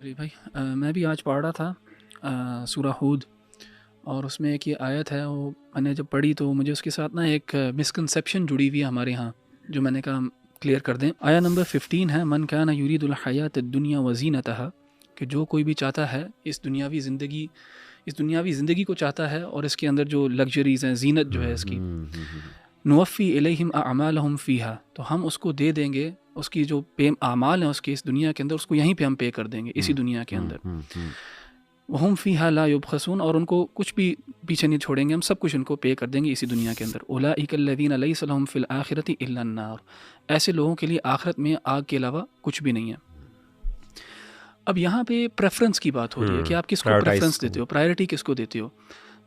जी भाई, मैं भी आज पढ़ रहा था सूरा हूद, और उसमें एक ये आयत है, वो मैंने जब पढ़ी तो मुझे उसके साथ ना एक मिसकंसेप्शन जुड़ी हुई है हमारे यहाँ, जो मैंने कहा क्लियर कर दें। आया नंबर 15 है, मन काना युरीदुल हयात दुनिया वज़ीनतहा, कि जो कोई भी चाहता है इस दुनियावी ज़िंदगी को चाहता है और इसके अंदर जो लग्जरीज़ हैं, जीनत जो है इसकी, नुवफ़ी इलैहिम अअमालहुम फ़ीहा, तो हम उसको दे देंगे उसकी जो पे आमाल हैं उसके इस दुनिया के अंदर, उसको यहीं पे हम पे कर देंगे इसी दुनिया के अंदर। वहुम फ़ीहा ला युबख़सून, और उनको कुछ भी पीछे नहीं छोड़ेंगे, हम सब कुछ उनको पे कर देंगे इसी दुनिया के अंदर। उलाइकल्लज़ीना लैसा लहुम फ़िल आखिरति इल्ला अन्नार, ऐसे लोगों के लिए आखिरत में आग के अलावा कुछ भी नहीं है। अब यहाँ पे प्रेफरेंस की बात हो रही है कि आप किसको प्रेफरेंस देते हो, प्रायोरिटी किसको देते हो।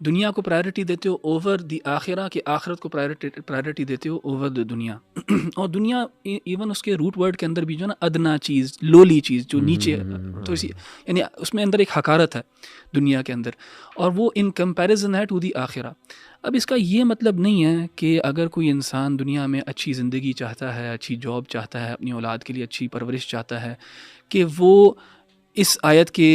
दुनिया को प्रायोरिटी देते हो ओवर द आखिरा, के आखिरत को प्रायोरिटी देते हो ओवर द दुनिया। और दुनिया इवन उसके रूट वर्ड के अंदर भी जो ना अदना चीज़, लोली चीज़, जो नीचे, तो इसी यानी उसमें अंदर एक हकारत है दुनिया के अंदर, और वो इन कंपैरिजन है टू द आखिरा। अब इसका ये मतलब नहीं है कि अगर कोई इंसान दुनिया में अच्छी ज़िंदगी चाहता है, अच्छी जॉब चाहता है, अपनी औलाद के लिए अच्छी परवरिश चाहता है, कि वो इस आयत के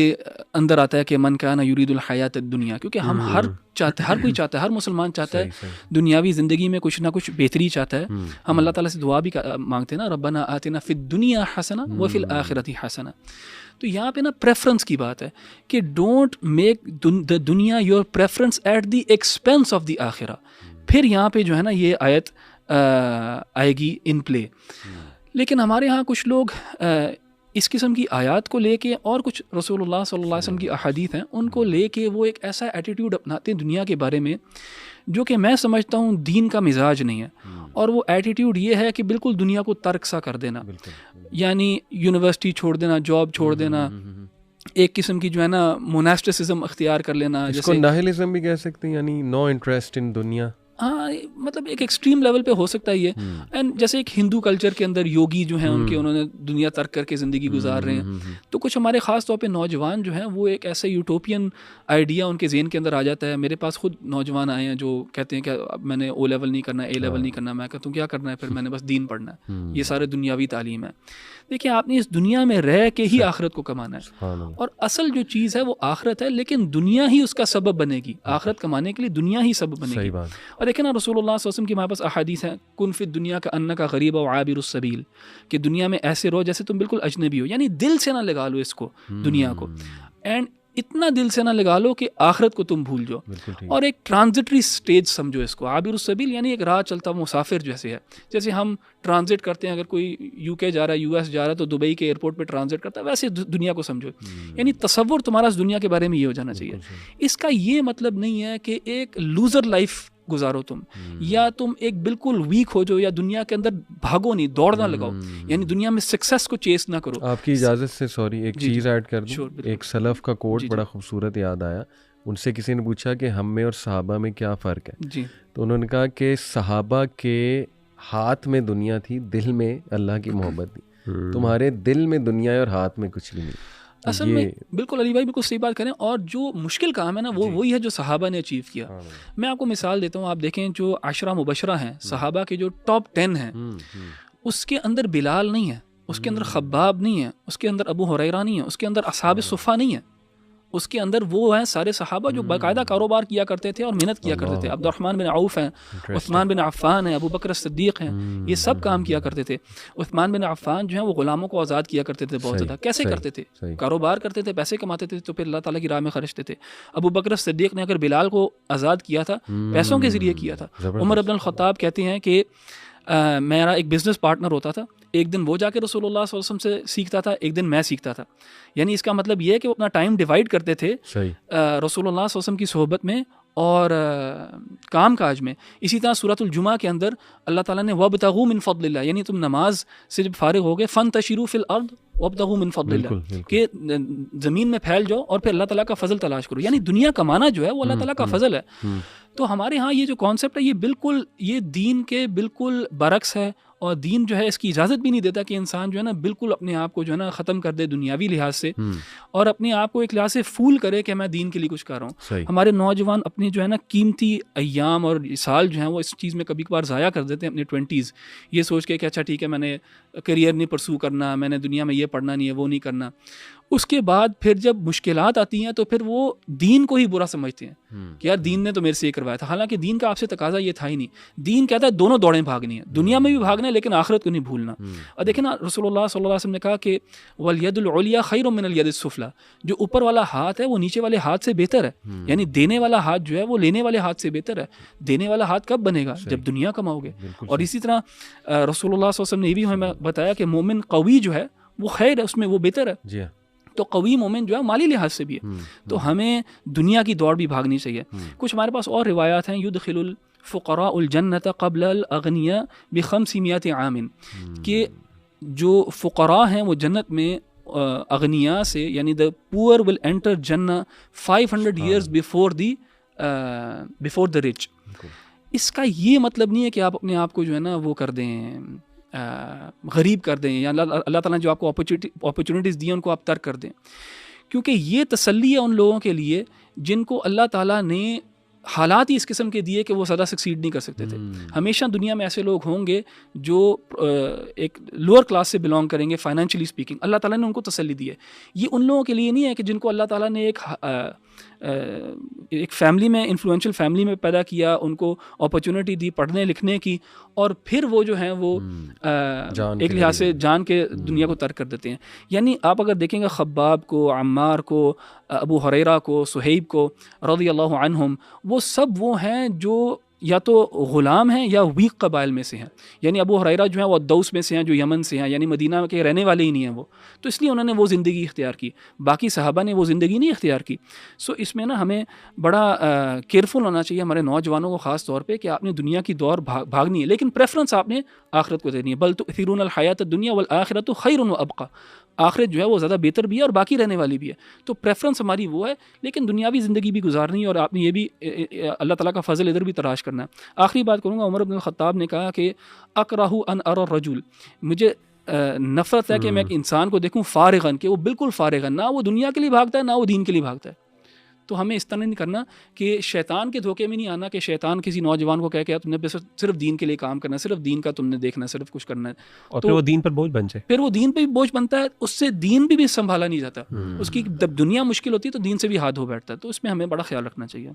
अंदर आता है कि मन काना युरीदुल हयात दुनिया, क्योंकि हम हर कोई चाहता है, हर मुसलमान चाहता है दुनियावी ज़िंदगी में कुछ ना कुछ बेहतरी चाहता है। हम अल्लाह ताला से दुआ भी मांगते हैं ना, रब्बना आतिना फिद दुनिया हसना व फिल आखिरती हसना। तो यहाँ पे ना प्रेफरेंस की बात है कि don't make the duniya your preference at the expense of the akhira. फिर यहाँ पे जो है ना ये आयत आएगी इन प्ले। लेकिन हमारे यहाँ कुछ लोग इस किस्म की आयत को लेके, और कुछ रसूलुल्लाह सल्लल्लाहु अलैहि वसल्लम की अहादीथ हैं उनको लेके, वो एक ऐसा एटीट्यूड अपनाते हैं दुनिया के बारे में जो कि मैं समझता हूँ दीन का मिजाज नहीं है। और वो एटीट्यूड ये है कि बिल्कुल दुनिया को तर्क सा कर देना, यानी यूनिवर्सिटी छोड़ देना, जॉब छोड़ देना, एक किस्म की जो है ना मोनास्टिसिज्म अख्तियार कर लेना, जिसको नाहिलिज्म भी कह सकते हैं, यानी नो इंटरेस्ट इन दुनिया। हाँ, मतलब एक एक्सट्रीम लेवल पे हो सकता है ये। एंड जैसे एक हिंदू कल्चर के अंदर योगी जो हैं उन्होंने दुनिया तर्क करके ज़िंदगी गुजार रहे हैं, तो कुछ हमारे ख़ास तौर पे नौजवान जो हैं वो एक ऐसा यूटोपियन आइडिया उनके ज़हन के अंदर आ जाता है। मेरे पास खुद नौजवान आए हैं जो कहते हैं कि अब मैंने ओ लेवल नहीं करना, ए लेवल नहीं करना। मैं कहता हूँ क्या करना है फिर? मैंने बस दीन पढ़ना है, ये सारे दुनियावी तालीम है। देखिए, आपने इस दुनिया में रह के ही आखिरत को कमाना है, और असल जो चीज़ है वो आखिरत है, लेकिन दुनिया ही उसका सबब बनेगी। आखिरत कमाने के लिए दुनिया ही सबब बनेगी। और देखें ना, रसूलुल्लाह सल्लल्लाहु अलैहि वसल्लम की हमारे पास अहादीस हैं, कुन फिद दुनिया का अन्ना का गरीब व आबिरुस सबील, कि दुनिया में ऐसे रहो जैसे तुम बिल्कुल अजनबी हो, यानी दिल से ना लगा लो इसको दुनिया को, एंड इतना दिल से ना लगा लो कि आखिरत को तुम भूल जाओ। और एक ट्रांजिटरी स्टेज समझो इसको। आबिरुस सबील यानी एक राह चलता मुसाफिर जैसे है। जैसे हम ट्रांजिट करते हैं, अगर कोई यूके जा रहा है, यूएस जा रहा है, तो दुबई के एयरपोर्ट पे ट्रांजिट करता है, वैसे दुनिया को समझो। यानी तसव्वुर तुम्हारा इस दुनिया के बारे में ये हो जाना चाहिए। इसका ये मतलब नहीं है कि एक लूजर लाइफ गुजारो तुम, या तुम एक बिल्कुल वीक हो जाओ, या दुनिया के अंदर भागो नहीं, दौड़ना लगाओ, यानी दुनिया में सक्सेस को चेस ना करो। आपकी इजाज़त से सॉरी एक चीज़ ऐड कर दूं। एक सलफ का कोट बड़ा खूबसूरत याद आया। उनसे किसी ने पूछा कि हम में और सहाबा में क्या फ़र्क है जी। तो उन्होंने कहा कि सहाबा के हाथ में दुनिया थी, दिल में अल्लाह की मोहब्बत थी। तुम्हारे दिल में दुनिया है और हाथ में कुछ भी नहीं। असल में बिल्कुल अली भाई बिल्कुल सही बात करें। और जो मुश्किल काम है ना वो वही है जो सहाबा ने अचीव किया। मैं आपको मिसाल देता हूँ, आप देखें जो आशरा मुबशरा हैं सहाबा के, जो टॉप 10 हैं, उसके अंदर बिलाल नहीं है, उसके अंदर खब्बाब नहीं है, उसके अंदर अबू हुरैरा नहीं है, उसके अंदर असहाब सुफ़ा नहीं है। उसके अंदर वो हैं सारे सहाबा जो बाकायदा कारोबार किया करते थे और मेहनत किया करते थे। अब्दुर्रहमान बिन औफ हैं, उस्मान बिन अफ़्फ़ान हैं, अबू बकर सिद्दीक़ हैं, ये सब काम किया करते थे। उस्मान बिन अफ़्फ़ान जो हैं वो ग़ुलामों को आज़ाद किया करते थे बहुत ज़्यादा। कैसे करते थे? कारोबार करते थे, पैसे कमाते थे, तो फिर अल्लाह ताला की राह में खर्चते थे। अबू बकर सिद्दीक़ ने अगर बिलाल को आज़ाद किया था, पैसों के ज़रिए किया था। उमर इब्न ख़त्ताब कहते हैं कि मेरा एक बिज़नेस पार्टनर होता था, एक दिन वो जाके रसूलुल्लाह सल्लल्लाहु अलैहि वसल्लम से सीखता था, एक दिन मैं सीखता था। यानी इसका मतलब ये है कि वो अपना टाइम डिवाइड करते थे रसूलुल्लाह सल्लल्लाहु अलैहि वसल्लम की सोहबत में और काम काज में। इसी तरह सूरतुल जुमा के अंदर अल्लाह ताला ने वब्तगू मिन फद्लिल्लाह, यानी तुम नमाज से जब फारिग हो गए, फंतशिरू फिल अर्द वब्तगू मिन फद्लिल्लाह, कि ज़मीन में फैल जाओ और फिर अल्लाह ताला का फजल तलाश करो। यानी दुनिया कमाना जो है वो अल्लाह ताला का फजल है। तो हमारे यहाँ ये जो कॉन्सेप्ट है ये बिल्कुल ये दीन के बिल्कुल बरक्स है और दीन जो है इसकी इजाज़त भी नहीं देता कि इंसान जो है ना बिल्कुल अपने आप को जो है ना ख़त्म कर दे दुनियावी लिहाज से और अपने आप को एक लिहाज से फूल करे कि मैं दीन के लिए कुछ कर रहा हूँ। हमारे नौजवान अपने जो है ना कीमती अय्याम और साल जो हैं वो इस चीज़ में कभी कभार ज़ाया कर देते हैं अपने 20s, ये सोच के कि अच्छा ठीक है मैंने करियर नहीं परसू करना, मैंने दुनिया में ये पढ़ना नहीं है, वो नहीं करना। उसके बाद फिर जब मुश्किलात आती हैं तो फिर वो दीन को ही बुरा समझते हैं कि यार दीन ने तो मेरे से ये करवाया था, हालांकि दीन का आपसे तकाजा ये था ही नहीं। दीन कहता है दोनों दौड़ें भागनी है, दुनिया में भी भागना है लेकिन आखिरत को नहीं भूलना। और देखें ना रसूलुल्लाह सल्लल्लाहु अलैहि वसल्लम ने कहा कि वल यदुल उलिया खैरुम मिनल यदिस सुफला, जो ऊपर वाला हाथ है वो नीचे वाले हाथ से बेहतर है। यानी देने वाला हाथ जो है वो लेने वाले हाथ से बेहतर है। देने वाला हाथ कब बनेगा? जब दुनिया कमाओगे। और इसी तरह रसूलुल्लाह सल्लल्लाहु अलैहि वसल्लम ने ये भी हमें बताया कि मोमिन कवी जो है वो खैर है, उसमें वो बेहतर है। तो कवी मोमिन जो है माली लिहाज से भी है। तो हमें दुनिया की दौड़ भी भागनी चाहिए। कुछ हमारे पास और रिवायात हैं, युदखिलुल फ़ुक़राउल जन्नत क़ब्लल अग़निया बिख़म्सिमियत आमिन, कि जो फ़ुक़रा हैं वो जन्नत में अग़निया से, यानी द पुअर विल एंटर जन्नत 500 years बिफोर द रिच। इसका ये मतलब नहीं है कि आप अपने आप को जो है ना वो कर दें, गरीब कर दें, या अल्लाह ताला ने जो आपको अपॉर्चुनिटीज़ दी हैं उनको आप तर्क कर दें, क्योंकि ये तसल्ली है उन लोगों के लिए जिनको अल्लाह ताला ने हालात ही इस किस्म के दिए कि वो सदा सक्सीड नहीं कर सकते थे। हमेशा दुनिया में ऐसे लोग होंगे जो एक लोअर क्लास से बिलोंग करेंगे फाइनेंशियली स्पीकिंग, अल्लाह ताला ने उनको तसल्ली दी है। ये उन लोगों के लिए नहीं है कि जिनको अल्लाह ताला ने एक फैमिली में, इन्फ्लुएंशियल फैमिली में पैदा किया, उनको अपॉर्चुनिटी दी पढ़ने लिखने की, और फिर वो जो हैं वो एक लिहाज से जान के दुनिया को तर्क कर देते हैं। यानी आप अगर देखेंगे खब्बाब को, अम्मार को, अबू हुरैरा को, सुहैब को रज़ियल्लाहु अन्हुम, वो सब वो हैं जो या तो ग़ुलाम हैं या वीक कबाइल में से हैं। यानी अबू हुरैरा जो है वो दौस में से हैं, जो यमन से हैं, यानी मदीना के रहने वाले ही नहीं हैं वो, तो इसलिए उन्होंने वो ज़िंदगी इख्तियार की, बाकी सहाबा ने वो ज़िंदगी नहीं इख्तियार की। सो इसमें ना हमें बड़ा केयरफुल होना चाहिए हमारे नौजवानों को ख़ास तौर पे कि आपने दुनिया की दौड़ भागनी है, लेकिन प्रेफरेंस आपने आखिरत को देनी है। बल तु'थिरूनल हयातद दुनिया वल आखिरतु खैरुन व अबक़ा, आखिरत जो है वो ज़्यादा बेहतर भी है और बाकी रहने वाली भी है। तो प्रेफरेंस हमारी वो है, लेकिन दुनियावी ज़िंदगी भी गुजारनी है, और आपने ये भी अल्लाह ताला का फ़ज़ल इधर भी तलाश करना है। आखिरी बात करूँगा, उमर इब्न ख़त्ताब ने कहा कि अकरहु अन अरा रजुल, मुझे नफ़रत है कि मैं एक इंसान को देखूँ फ़ारिगन, कि वो बिल्कुल फ़ारिगन, ना वो दुनिया के लिए भागता है ना वो दीन के लिए भागता है। तो हमें इस तरह नहीं करना कि शैतान के धोखे में नहीं आना कि शैतान किसी नौजवान को कह के तुमने सिर्फ दीन के लिए काम करना है, सिर्फ दीन का तुमने देखना है, सिर्फ कुछ करना है, और तो फिर वो दीन पर बोझ बन जाए, फिर वो दीन पे भी बोझ बनता है, उससे दीन भी संभाला नहीं जाता। उसकी जब दुनिया मुश्किल होती है तो दीन से भी हाथ हो बैठता है। तो इसमें हमें बड़ा ख्याल रखना चाहिए।